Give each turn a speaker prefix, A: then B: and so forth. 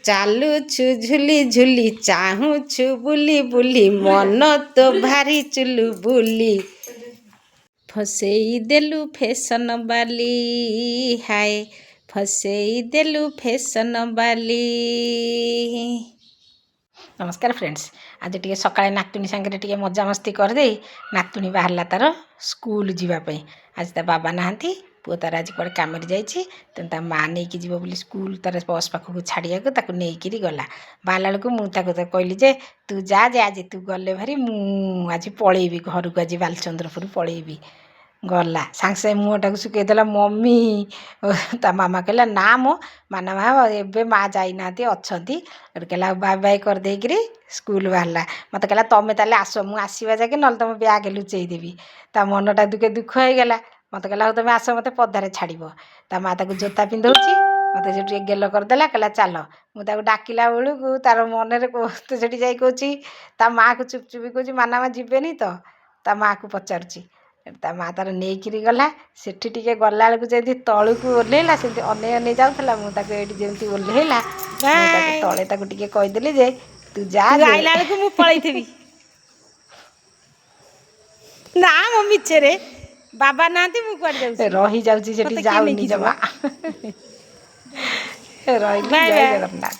A: ଚାଲୁଛୁ ଝୁଲି ଝୁଲି ଚାହୁଁଛୁ ବୁଲି ବୁଲି ମନ ତ ଭାରି ଚୁଲୁ ବୁଲି ଫସେଇ ଦେଲୁ ଫେସନ ବାଲି ହାଏ ଫସେଇ ଦେଲୁ ଫେସନ ବାଲି। ନମସ୍କାର ଫ୍ରେଣ୍ଡସ୍, ଆଜି ଟିକେ ସକାଳେ ନାତୁଣୀ ସାଙ୍ଗରେ ଟିକେ ମଜାମସ୍ତି କରିଦେଇ ନାତୁଣୀ ବାହାରିଲା ତାର ସ୍କୁଲ ଯିବା ପାଇଁ। ଆଜି ତା ବାବା ନାହାନ୍ତି, ପୁଅ ତାର ଆଜି କୁଆଡ଼େ କାମରେ ଯାଇଛି, ତେଣୁ ତା ମାଆ ନେଇକି ଯିବ ବୋଲି ସ୍କୁଲ ତାର ବସ୍ ପାଖକୁ ଛାଡ଼ିବାକୁ ତାକୁ ନେଇକିରି ଗଲା। ବାହାରିଲା ବେଳକୁ ମୁଁ ତାକୁ କହିଲି ଯେ ତୁ ଯା ଆଜି ତୁ ଗଲେ ଭାରି ମୁଁ ଆଜି ପଳେଇବି ଘରକୁ, ଆଜି ବାଲଚନ୍ଦ୍ରପୁର ପଳେଇବି। ଗଲା ସାଙ୍ଗେ ସାଙ୍ଗେ ମୁହଁଟାକୁ ଶୁଖେଇ ଦେଲା ମମି। ତା ମାମା କହିଲା ନା ମୋ ମାନା ମା ଏବେ ମା ଯାଇନାହାନ୍ତି ଅଛନ୍ତି। ଏଠୁ କହିଲା ବାଏ ବାଏ କରିଦେଇକିରି ସ୍କୁଲ ବାହାରିଲା। ମୋତେ କହିଲା ତମେ ତାହେଲେ ଆସ, ମୁଁ ଆସିବା ଯାକେ ନହେଲେ ତମ ବ୍ୟାଗ୍ ଲୁଚେଇ ଦେବି। ତା ମନଟା ଟିକେ ଦୁଃଖ ହେଇଗଲା। ମୋତେ କହିଲା ହଉ ତମେ ଆସ ମୋତେ ପଦାରେ ଛାଡ଼ିବ। ତା ମା ତାକୁ ଜୋତା ପିନ୍ଧଉଛି, ମୋତେ ସେଠି ଟିକେ ଗେଲ କରିଦେଲା, କହିଲା ଚାଲ। ମୁଁ ତାକୁ ଡାକିଲା ବେଳକୁ ତାର ମନରେ ତୁ ସେଠି ଯାଇ କହୁଛି ତା ମାଆକୁ ଚୁପ୍ ଚୁପି କହୁଛି ମାନା ମା ଯିବେନି ତ, ତା ମାଆକୁ ପଚାରୁଛି। ତା ମା ତାର ନେଇକିରି ଗଲା। ସେଠି ଟିକେ ଗଲାବେଳକୁ ଯେମିତି ତଳକୁ ଓହ୍ଲେଇଲା ସେମିତି ଅନେଇ ଅନେଇ ଯାଉଥିଲା। ମୁଁ ତାକୁ ଏଇଠି ଯେମିତି ଓହ୍ଲେଇଲା ମୁଁ ତାକୁ ତଳେ ତାକୁ ଟିକେ କହିଦେଲି ଯେ ତୁ ଯା,
B: ଆଇଲା ବେଳକୁ ମୁଁ ପଳେଇଥିବି। ନା ମୋ ମିଛରେ ବାବା ନାହାନ୍ତି ମୁଁ କୁଆଡ଼େ ଯାଉଛି,
A: ରହିଯାଉଛି ସେଠି
B: ମୋତେ କିଏ
A: ଯାଉନି
B: ନେଇକି ଯିବ?
A: ଜମା। ରହିଲି,
B: ବାଏ
A: ଜୟ
B: ବାଏ।
A: ଜଗନ୍ନାଥ।